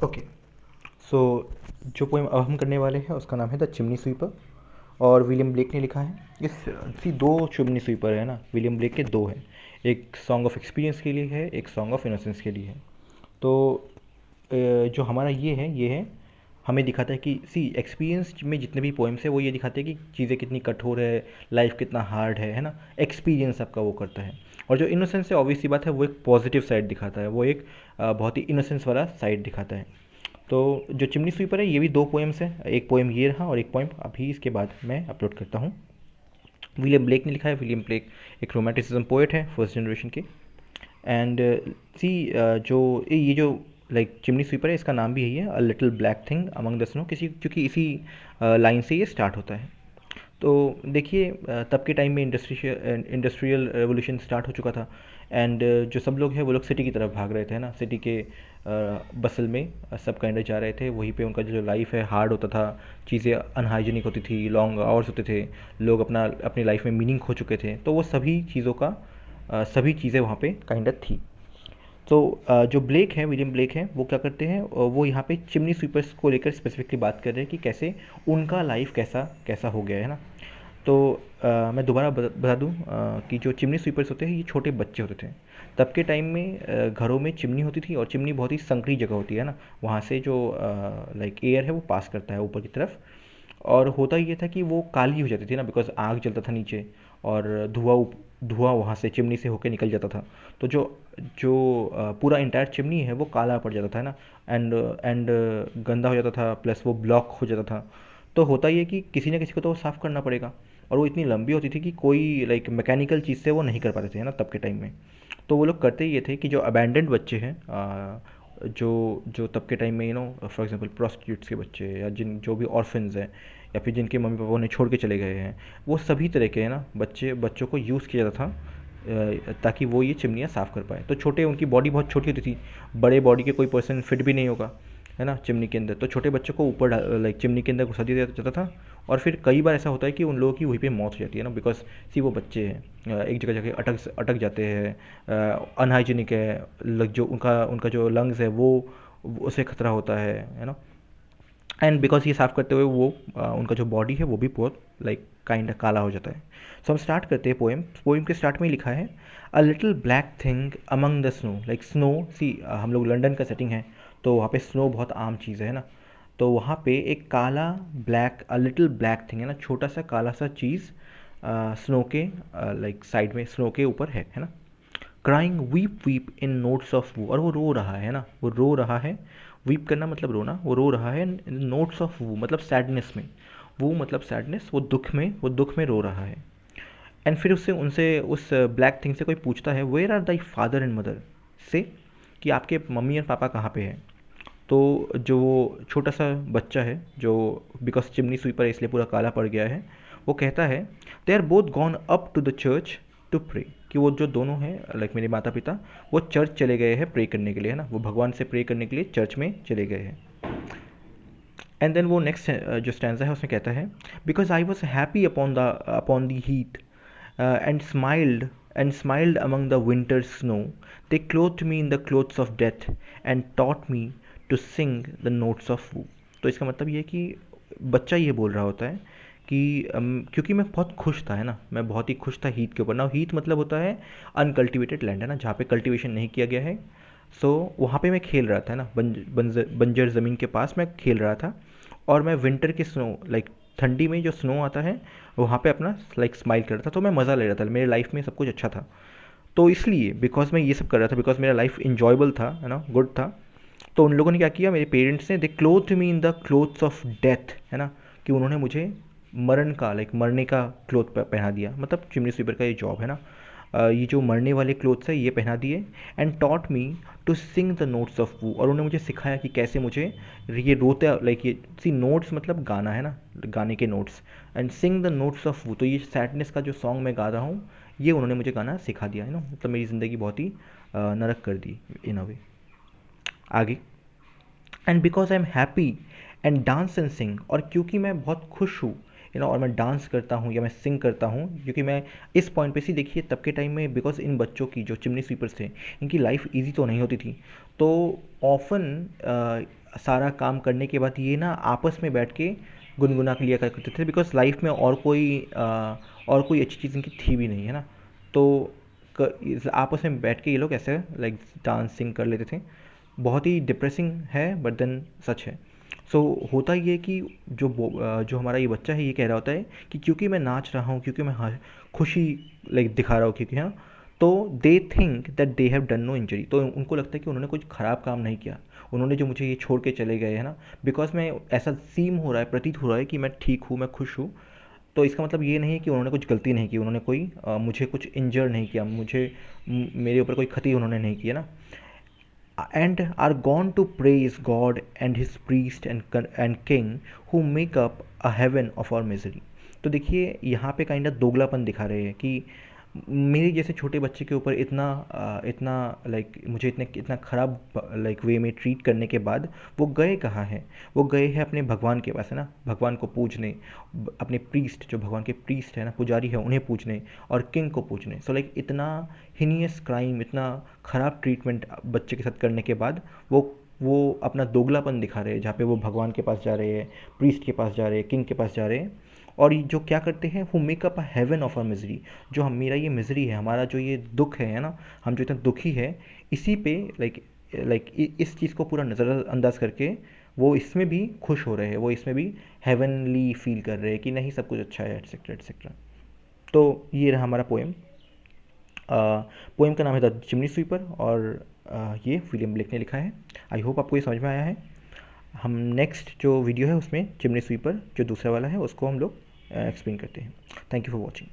Okay. सो जो poem अब हम करने वाले हैं उसका नाम है द चिमनी स्वीपर, और विलियम ब्लेक ने लिखा है। इस सी दो चिमनी स्वीपर है ना, विलियम ब्लेक के दो हैं। एक सॉन्ग ऑफ एक्सपीरियंस के लिए है, एक सॉन्ग ऑफ इनोसेंस के लिए है। तो जो हमारा ये है हमें दिखाता है कि सी एक्सपीरियंस में जितने भी पोएम्स है वो ये दिखाते हैं कि चीज़ें कितनी कठोर है, लाइफ कितना हार्ड है ना। एक्सपीरियंस आपका वो करता है। और जो इनोसेंस है ऑब्वियस सी बात है, वो एक पॉजिटिव साइड दिखाता है, वो एक बहुत ही इनोसेंस वाला साइड दिखाता है। तो जो चिमनी स्वीपर है ये भी दो पोएम्स हैं, एक पोएम ये रहा और एक पोएम अभी इसके बाद मैं अपलोड करता हूँ। विलियम ब्लेक ने लिखा है। विलियम ब्लेक एक रोमांटिसिज्म पोएट है फर्स्ट जनरेशन के। एंड सी जो ये जो लाइक चिमनी स्वीपर है, इसका नाम भी यही है, a little black thing among the snow, किसी क्योंकि इसी लाइन से ये स्टार्ट होता है। तो देखिए तब के टाइम में इंडस्ट्रियल रेवोल्यूशन स्टार्ट हो चुका था। एंड जो सब लोग हैं वो लोग सिटी की तरफ भाग रहे थे ना, सिटी के बसल में सब काइंड जा रहे थे। वहीं पे उनका जो लाइफ है हार्ड होता था, चीज़ें अनहाइजीनिक होती थी, लॉन्ग आवर्स होते थे, लोग अपनी लाइफ में मीनिंग खो चुके थे। तो वो सभी चीज़ों का सभी चीज़ें वहाँ पे काइंड थी। तो जो ब्लेक हैं, विलियम ब्लेक हैं, वो क्या करते हैं, वो यहाँ पे चिमनी स्वीपर्स को लेकर स्पेसिफिकली बात कर रहे हैं कि कैसे उनका लाइफ कैसा कैसा हो गया है ना। तो मैं दोबारा बता दूं कि जो चिमनी स्वीपर्स होते हैं ये छोटे बच्चे होते थे। तब के टाइम में घरों में चिमनी होती थी, और चिमनी बहुत ही संकरी जगह होती है ना, वहाँ से जो लाइक एयर है वो पास करता है ऊपर की तरफ। और होता ये था कि वो काली हो जाती थी ना, बिकॉज आग जलता था नीचे, और धुआं वहाँ से चिमनी से होकर निकल जाता था। तो जो जो पूरा इंटायर चिमनी है वो काला पड़ जाता था है ना। एंड गंदा हो जाता था, प्लस वो ब्लॉक हो जाता था। तो होता ये कि किसी न किसी को तो वो साफ़ करना पड़ेगा, और वो इतनी लंबी होती थी कि कोई लाइक मैकेनिकल चीज़ से वो नहीं कर पाते थे है ना तब के टाइम में। तो वो लोग करते ये थे कि जो अबैंडेंड बच्चे हैं, जो जो तब के टाइम में फॉर एग्जांपल प्रोस्टिट्यूट्स के बच्चे, या जिन जो भी ऑर्फन्स हैं, या फिर जिनके मम्मी पापा उन्हें छोड़ के चले गए हैं, वो सभी तरह के है ना बच्चों को यूज़ किया जाता था ताकि वो ये चिमनियाँ साफ़ कर पाए। तो छोटे, उनकी बॉडी बहुत छोटी होती थी, बड़े बॉडी के कोई पर्सन फिट भी नहीं होगा है ना चिमनी के अंदर। तो छोटे बच्चों को ऊपर लाइक चिमनी के अंदर घुसा दिया जाता था। और फिर कई बार ऐसा होता है कि उन लोगों की वहीं पे मौत हो जाती है ना, बिकॉज सी वो बच्चे हैं, एक जगह जाके अटक अटक जाते हैं, अनहाइजीनिक है, जो उनका जो लंग्स है उसे खतरा होता है ना। एंड बिकॉज ये साफ़ करते हुए वो उनका जो बॉडी है वो भी बहुत लाइक काइंड काला हो जाता है। सो हम स्टार्ट करते हैं पोएम। पोएम के स्टार्ट में ही लिखा है, a little black thing among the snow. Like snow, see हम लोग लंदन का सेटिंग है, तो वहाँ पे स्नो बहुत आम चीज़ है ना। तो वहाँ पे एक काला black, a little black thing है ना, छोटा सा काला सा चीज़ स्नो के लाइक साइड में, स्नो के ऊपर है ना। Crying weep weep in notes of woe, और वो रो रहा है ना, वो रो रहा है। वीप करना मतलब रोना, वो रो रहा है इन नोट्स ऑफ वू मतलब सैडनेस में। वो मतलब सैडनेस, वो दुख में रो रहा है। एंड फिर उससे उनसे उस ब्लैक थिंग से कोई पूछता है, where are thy father and mother, से कि आपके मम्मी और पापा कहाँ पे हैं। तो जो वो छोटा सा बच्चा है, जो बिकॉज चिमनी स्वीपर है इसलिए पूरा काला पड़ गया है, वो कहता है, they are both gone up to the church to pray, कि वो जो दोनों हैं लाइक मेरे माता पिता, वो चर्च चले गए हैं प्रे करने के लिए है ना, वो भगवान से प्रे करने के लिए चर्च में चले गए हैं। एंड देन वो नेक्स्ट जो स्टैंजा है उसमें कहता है, because I was happy upon the heath and smiled among the winter snow, they clothe me in the clothes of death and taught me to sing the notes of woe. तो इसका मतलब ये है कि बच्चा ये बोल रहा होता है कि क्योंकि मैं बहुत खुश था है ना, मैं बहुत ही खुश था हीथ के ऊपर ना। हीथ मतलब होता है अनकल्टिवेटेड लैंड है ना, जहाँ पे कल्टीवेशन नहीं किया गया है। सो वहाँ पे मैं खेल रहा था ना, बंजर ज़मीन के पास मैं खेल रहा था। और मैं विंटर के स्नो लाइक ठंडी में जो स्नो आता है वहाँ पे अपना लाइक स्माइल कर रहा था। तो मैं मज़ा ले रहा था, मेरे लाइफ में सब कुछ अच्छा था। तो इसलिए बिकॉज मैं ये सब कर रहा था, बिकॉज मेरा लाइफ इंजॉयबल था है ना, गुड था। तो उन लोगों ने क्या किया, मेरे पेरेंट्स ने, they clothe me in the clothes of death है ना, कि उन्होंने मुझे मरण का लाइक मरने का क्लोथ पहना दिया। मतलब चिमनी स्वीपर का ये जॉब है ना, ये जो मरने वाले क्लोथ्स है ये पहना दिए। And taught me to sing the notes of woe, और उन्होंने मुझे सिखाया कि कैसे मुझे ये रोते लाइक ये सी नोट्स मतलब गाना है ना, गाने के notes. And sing the notes of woe, तो ये सैडनेस का जो सॉन्ग मैं गा रहा हूँ ये उन्होंने मुझे गाना सिखा दिया है ना। मतलब मेरी ज़िंदगी बहुत ही नरक कर दी इन अ वे। आगे, and because I am happy and dance and सिंग, और क्योंकि मैं बहुत खुश हूँ और मैं डांस करता हूँ या मैं सिंग करता हूँ, क्योंकि मैं इस पॉइंट पे सी देखिए तब के टाइम में, बिकॉज इन बच्चों की जो चिमनी स्वीपर्स थे इनकी लाइफ इजी तो नहीं होती थी। तो ऑफन सारा काम करने के बाद ये ना आपस में बैठ के गुनगुना के लिया करते थे, बिकॉज लाइफ में और कोई अच्छी चीज़ इनकी थी भी नहीं, है ना। तो आपस में बैठ के ये लोग ऐसे लाइक डांसिंग कर लेते थे। बहुत ही डिप्रेसिंग है, बट देन सच है। सो होता ये है कि जो हमारा ये बच्चा है ये कह रहा होता है कि क्योंकि मैं नाच रहा हूँ, क्योंकि मैं खुशी लाइक दिखा रहा हूँ, क्योंकि हाँ, तो they think that they have done no injury. तो उनको लगता है कि उन्होंने कुछ ख़राब काम नहीं किया, उन्होंने जो मुझे ये छोड़ के चले गए, है ना। बिकॉज मैं ऐसा सीम हो रहा है, प्रतीत हो रहा है कि मैं ठीक हूँ, मैं खुश हूँ। तो इसका मतलब ये नहीं है कि उन्होंने कुछ गलती नहीं की, उन्होंने मुझे कुछ इंजर नहीं किया, मेरे ऊपर कोई क्षति उन्होंने नहीं की, है ना। And are gone to praise God and his priest and king who make up a heaven of our misery। तो देखिए यहाँ पे काइंड ऑफ दोगलापन दिखा रहे हैं कि मेरे जैसे छोटे बच्चे के ऊपर इतना लाइक मुझे इतना ख़राब लाइक वे में ट्रीट करने के बाद वो गए कहाँ हैं, वो गए हैं अपने भगवान के पास, है ना, भगवान को पूजने, अपने प्रीस्ट जो भगवान के प्रीस्ट है ना, पुजारी है, उन्हें पूजने और किंग को पूजने। सो लाइक इतना हिनियस क्राइम, इतना ख़राब ट्रीटमेंट बच्चे के साथ करने के बाद वो अपना दोगलापन दिखा रहे हैं, जहाँ पे वो भगवान के पास जा रहे हैं, प्रीस्ट के पास जा रहे हैं, किंग के पास जा रहे हैं। और ये जो क्या करते हैं, वो make up a heaven of our misery. जो हम मेरा ये मिजरी है, हमारा जो ये दुख है ना, हम जो इतना दुखी है, इसी पे लाइक इस चीज़ को पूरा नज़रअंदाज करके वो इसमें भी खुश हो रहे हैं, वो इसमें भी हेवनली फील कर रहे हैं कि नहीं सब कुछ अच्छा है, एटसेट्रा एटसेट्रा। तो ये रहा हमारा पोएम। पोएम का नाम है द चिमनी स्वीपर, और ये विलियम ब्लेक ने लिखा है। आई होप आपको ये समझ में आया है। हम नेक्स्ट जो वीडियो है उसमें चिमनी स्वीपर जो दूसरा वाला है उसको हम लोग एक्सप्लेन करते हैं। Thank you for watching.